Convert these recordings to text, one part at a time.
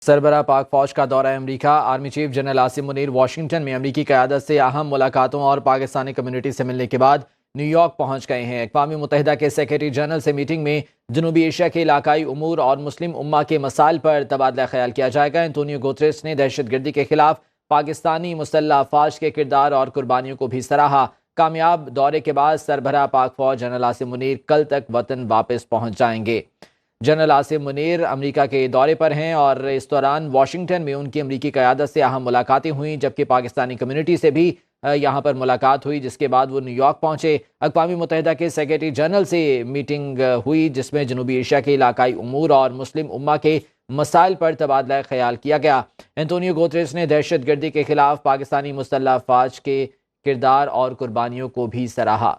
سربراہ پاک فوج کا دورہ America. Army chief general Asim Munir Washington میں امریکی قیادت سے اہم ملاقاتوں اور پاکستانی کمیونٹی سے ملنے کے بعد نیو یارک پہنچ گئے ہیں۔ اقوام متحدہ کے سیکرٹری جنرل سے میٹنگ میں جنوبی ایشیا کے علاقائی امور اور مسلم امہ کے مسائل پر تبادلہ خیال کیا جائے گا۔ انتونیو گوتریس نے دہشت گردی کے خلاف پاکستانی مسلح افواج کے کردار اور قربانیوں کو بھی سراہا۔ کامیاب دورے کے بعد سربراہ پاک فوج جنرل عاصم منیر کل تک وطن واپس پہنچ جائیں گے۔ جنرل عاصم منیر امریکہ کے دورے پر ہیں اور اس دوران واشنگٹن میں ان کی امریکی قیادت سے اہم ملاقاتیں ہوئیں، جبکہ پاکستانی کمیونٹی سے بھی یہاں پر ملاقات ہوئی، جس کے بعد وہ نیو یارک پہنچے۔ اقوام متحدہ کے سیکرٹری جنرل سے میٹنگ ہوئی جس میں جنوبی ایشیا کے علاقائی امور اور مسلم امہ کے مسائل پر تبادلہ خیال کیا گیا۔ انتونیو گوتریس نے دہشت گردی کے خلاف پاکستانی مسلح افواج کے کردار اور قربانیوں کو بھی سراہا۔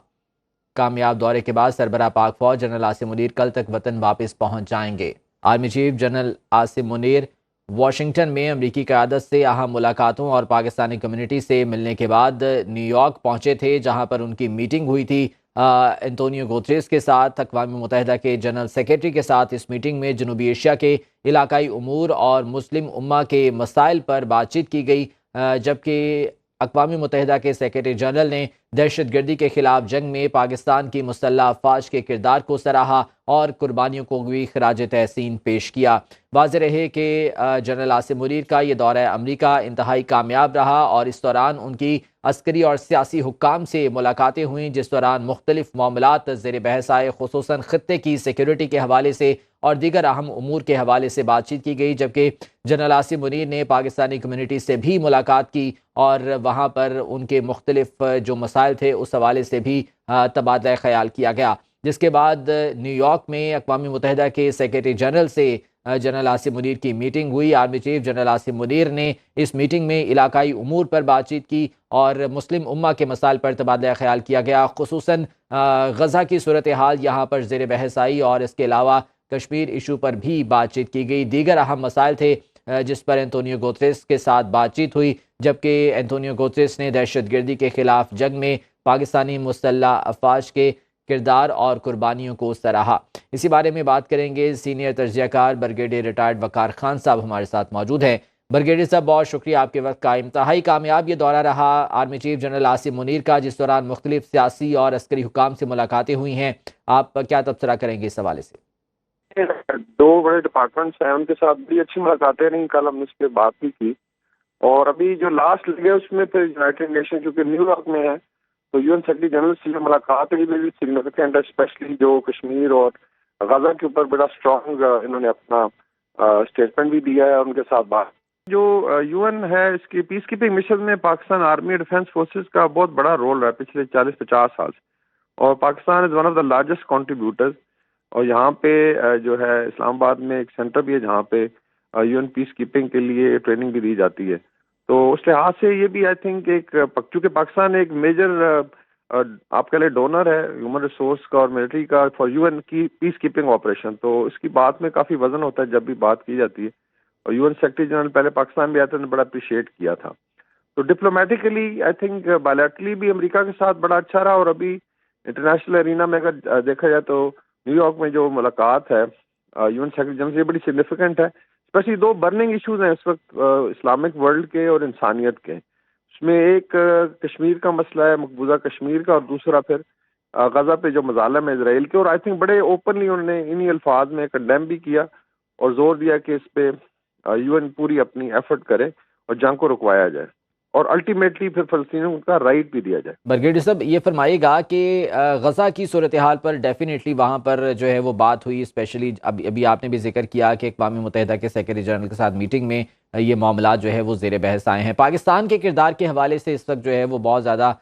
کامیاب دورے کے بعد سربراہ پاک فوج جنرل عاصم منیر کل تک وطن واپس پہنچ جائیں گے۔ Army chief general Asim Munir Washington میں امریکی قیادت سے اہم ملاقاتوں اور پاکستانی کمیونٹی سے ملنے کے بعد نیو یارک پہنچے تھے، جہاں پر ان کی میٹنگ ہوئی تھی انتونیو گوتریس کے ساتھ۔ اقوام متحدہ کے جنرل سیکرٹری کے ساتھ اس میٹنگ میں جنوبی ایشیا کے علاقائی امور اور مسلم امہ کے مسائل پر بات چیت کی گئی، جبکہ اقوام متحدہ کے سیکرٹری جنرل نے دہشت گردی کے خلاف جنگ میں پاکستان کی مسلح افواج کے کردار کو سراہا اور قربانیوں کو بھی خراج تحسین پیش کیا۔ واضح رہے کہ جنرل عاصم منیر کا یہ دورہ امریکہ انتہائی کامیاب رہا اور اس دوران ان کی عسکری اور سیاسی حکام سے ملاقاتیں ہوئیں، جس دوران مختلف معاملات زیر بحث آئے، خصوصاً خطے کی سیکیورٹی کے حوالے سے اور دیگر اہم امور کے حوالے سے بات چیت کی گئی، جبکہ جنرل عاصم منیر نے پاکستانی کمیونٹی سے بھی ملاقات کی اور وہاں پر ان کے مختلف جو مسائل تھے اس حوالے سے بھی تبادلہ خیال کیا گیا، جس کے بعد نیو یارک میں اقوام متحدہ کے سیکرٹری جنرل سے جنرل عاصم منیر کی میٹنگ ہوئی۔ Army chief general Asim Munir نے اس میٹنگ میں علاقائی امور پر بات چیت کی اور مسلم امہ کے مسائل پر تبادلہ خیال کیا گیا، خصوصاً غزہ کی صورتحال یہاں پر زیر بحث آئی اور اس کے علاوہ کشمیر ایشو پر بھی بات چیت کی گئی۔ دیگر اہم مسائل تھے جس پر انتونیو گوتریس کے ساتھ بات چیت ہوئی، جبکہ انتونیو گوتریس نے دہشت گردی کے خلاف جنگ میں پاکستانی مسلح افواج کے کردار اور قربانیوں کو سراہا۔ اسی بارے میں بات کریں گے، سینئر تجزیہ کار برگیڈیئر ریٹائرڈ وقار خان صاحب ہمارے ساتھ موجود ہیں۔ برگیڈیئر صاحب، بہت شکریہ آپ کے وقت کا۔ انتہائی کامیاب یہ دورہ رہا army chief general Asim Munir کا، جس دوران مختلف سیاسی اور عسکری حکام سے ملاقاتیں ہوئی ہیں، آپ کیا تبصرہ کریں گے اس حوالے سے؟ دو بڑے ڈپارٹمنٹس ہیں، ان کے ساتھ بھی اچھی ملاقاتیں رہیں، کل ہم نے اس پہ بات بھی کی، اور ابھی جو لاسٹ لگے اس میں پھر یونائٹڈ نیشن کیونکہ نیو یارک میں ہے تو یو این سیکرٹری جنرل سے جو ملاقات ہوئی بھی سگنیفیکینٹ ہے، اسپیشلی جو کشمیر اور غزہ کے اوپر بڑا اسٹرانگ انہوں نے اپنا اسٹیٹمنٹ بھی دیا ہے اور ان کے ساتھ بات۔ جو یو این ہے اس کی پیس کیپنگ مشن میں پاکستان آرمی ڈیفینس فورسز کا بہت بڑا رول رہا ہے پچھلے 40-50 سال سے، اور Pakistan is one of the largest contributors, اور یہاں پہ جو ہے اسلام آباد میں ایک سینٹر بھی ہے جہاں پہ یو این پیس کیپنگ کے لیے ٹریننگ بھی دی جاتی ہے۔ تو اس لحاظ سے یہ بھی آئی تھنک ایک چونکہ پاکستان ایک میجر آپ کے لیے ڈونر ہے ہیومن ریسورس کا اور ملٹری کا فار یو این کی پیس کیپنگ آپریشن، تو اس کی بات میں کافی وزن ہوتا ہے جب بھی بات کی جاتی ہے، اور یو این سیکرٹری جنرل پہلے پاکستان بھی آتے ہیں، بڑا اپریشیٹ کیا تھا۔ تو ڈپلومیٹیکلی آئی تھنک بائلیٹرلی بھی امریکہ کے ساتھ بڑا اچھا رہا، اور ابھی انٹرنیشنل ارینا میں اگر دیکھا جائے تو نیو یارک میں جو ملاقات ہے یو این سیکرٹری جنرل سے یہ بڑی سگنیفیکنٹ ہے۔ اسپیشلی دو برننگ ایشوز ہیں اس وقت اسلامک ورلڈ کے اور انسانیت کے، اس میں ایک کشمیر کا مسئلہ ہے، مقبوضہ کشمیر کا، اور دوسرا پھر غزہ پہ جو مظالم ہے اسرائیل کے، اور آئی تھنک بڑے اوپنلی انہوں نے انہی الفاظ میں کنڈیم بھی کیا اور زور دیا کہ اس پہ یو این پوری اپنی ایفرٹ کرے اور جنگ کو رکوایا جائے اور الٹیمیٹلی پھر فلسطینیوں کا رائٹ بھی دیا جائے۔ برگیڈیئر صاحب، یہ فرمائیے گا کہ غزہ کی صورتحال پر ڈیفینیٹلی وہاں پر جو ہے وہ بات ہوئی، اسپیشلی ابھی آپ نے بھی ذکر کیا کہ اقوام متحدہ کے سیکرٹری جنرل کے ساتھ میٹنگ میں یہ معاملات جو ہے وہ زیر بحث آئے ہیں۔ پاکستان کے کردار کے حوالے سے اس وقت جو ہے وہ بہت زیادہ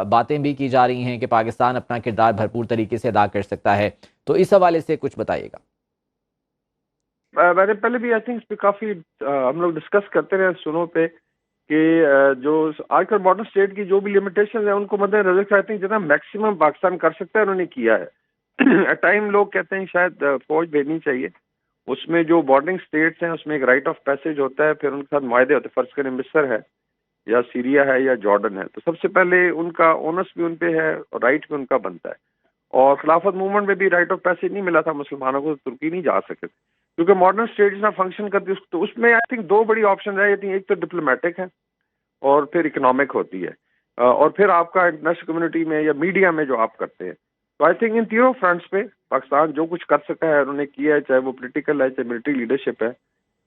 باتیں بھی کی جا رہی ہیں کہ پاکستان اپنا کردار بھرپور طریقے سے ادا کر سکتا ہے، تو اس حوالے سے کچھ بتائیے گا۔ میں نے پہلے بھی آئی تھنک اس پہ کافی ہم لوگ ڈسکس کرتے رہے سنوں پہ کہ جو آج کل بارڈر اسٹیٹ کی جو بھی لمیٹیشنز ہیں ان کو مد نظر رکھتے ہیں جتنا میکسیمم پاکستان کر سکتا ہے انہوں نے کیا ہے۔ ایٹ ٹائم لوگ کہتے ہیں شاید فوج بھیجنی چاہیے، اس میں جو بارڈرنگ اسٹیٹس ہیں اس میں ایک رائٹ آف پیسج ہوتا ہے، پھر ان کے ساتھ معاہدے ہوتے ہیں، فرض کریں مصر ہے یا سیریا ہے یا جارڈن ہے، تو سب سے پہلے ان کا اونس بھی ان پہ ہے اور رائٹ بھی ان کا بنتا ہے، اور خلافت موومنٹ میں بھی رائٹ آف پیسج نہیں ملا تھا مسلمانوں کو، ترکی نہیں جا سکے تھے، کیونکہ ماڈرن اسٹیٹ جس طرح فنکشن کرتی ہے تو اس میں آئی تھنک دو بڑی آپشن رہ جاتی ہیں. ایک تو ڈپلومیٹک ہے اور پھر اکنامک ہوتی ہے, اور پھر آپ کا انٹرنیشنل کمیونٹی میں یا میڈیا میں جو آپ کرتے ہیں. تو آئی تھنک ان تینوں فرنٹس پہ پاکستان جو کچھ کر سکا ہے انہوں نے کیا ہے, چاہے وہ پولیٹیکل ہے چاہے ملٹری لیڈرشپ ہے.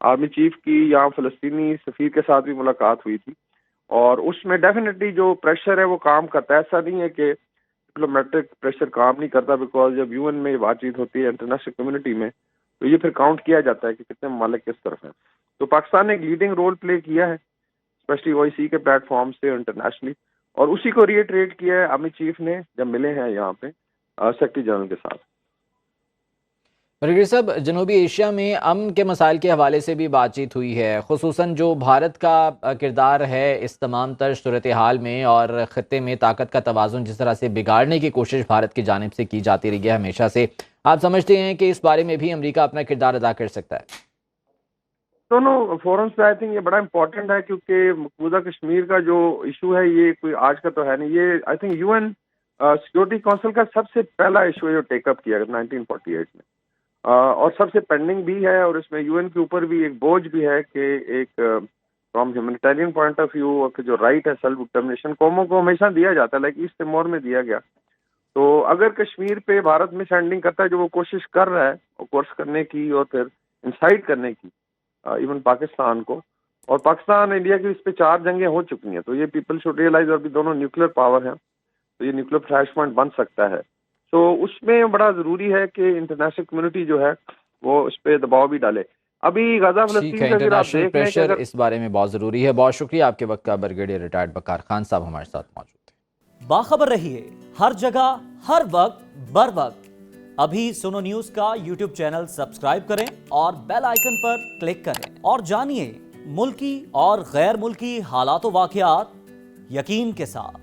آرمی چیف کی یہاں فلسطینی سفیر کے ساتھ بھی ملاقات ہوئی تھی, اور اس میں ڈیفینیٹلی جو پریشر ہے وہ کام کرتا ہے. ایسا نہیں ہے کہ ڈپلومیٹک پریشر کام نہیں کرتا, بیکاز جب یو این میں بات چیت ہوتی ہے انٹرنیشنل کمیونٹی میں تو یہ پھر کاؤنٹ کیا جاتا ہے کہ کتنے ممالک کس طرف ہیں. تو پاکستان نے ایک لیڈنگ رول پلے کیا ہے اسپیشلی او آئی سی کے پلیٹ فارم سے انٹرنیشنلی, اور اسی کو ریٹریٹ کیا ہے آرمی چیف نے جب ملے ہیں یہاں پہ سیکرٹری جنرل کے ساتھ. برگیڈیئر صاحب، جنوبی ایشیا میں امن کے مسائل کے حوالے سے بھی بات چیت ہوئی ہے، خصوصاً جو بھارت کا کردار ہے اس تمام تر صورتحال میں، اور خطے میں طاقت کا توازن جس طرح سے بگاڑنے کی کوشش بھارت کی جانب سے کی جاتی رہی ہے ہمیشہ سے. آپ سمجھتے ہیں کہ اس بارے میں بھی امریکہ اپنا کردار ادا کر سکتا ہے؟ دونوں فورمز پہ آئی تھنک یہ بڑا امپورٹنٹ ہے, کیونکہ مقبوضہ کشمیر کا جو ایشو ہے یہ کوئی آج کا تو ہے نہیں. یہ I think U N security council کا سب سے پہلا ایشو ہے جو ٹیک اپ کیا 1948 میں, اور سب سے پینڈنگ بھی ہے, اور اس میں یو این کے اوپر بھی ایک بوجھ بھی ہے کہ ایک from humanitarian point of view جو رائٹ ہے سیلف ڈٹرمنیشن قوموں کو ہمیشہ دیا جاتا ہے, لائک ایسٹ تیمور میں دیا گیا. تو اگر کشمیر پہ بھارت میں سینڈنگ کرتا ہے جو وہ کوشش کر رہا ہے کورس کرنے کی اور پھر انسائٹ کرنے کی ایون پاکستان کو, اور پاکستان انڈیا کی اس پہ 4 جنگیں ہو چکی ہیں, تو یہ پیپل شوڈ ریئلائز, اور بھی دونوں نیوکلیر پاور ہیں تو یہ نیوکلیر فلیش پوائنٹ بن سکتا ہے. تو اس میں بڑا ضروری ہے کہ انٹرنیشنل کمیونٹی جو ہے وہ اس پہ دباؤ بھی ڈالے. ابھی غزہ ٹھیک فلسطین ہے، کا اگر آپ انٹرنیشنل دیکھ لیں کہ پریشر اگر اس بارے میں بہت ضروری ہے. بہت شکریہ آپ کے وقت کا. برگیڈیئر ریٹائرڈ بکار خان صاحب ہمارے ساتھ موجود تھے. باخبر رہیے ہر جگہ ہر وقت بر وقت. ابھی سنو نیوز کا یوٹیوب چینل سبسکرائب کریں اور بیل آئیکن پر کلک کریں, اور جانیے ملکی اور غیر ملکی حالات و واقعات یقین کے ساتھ.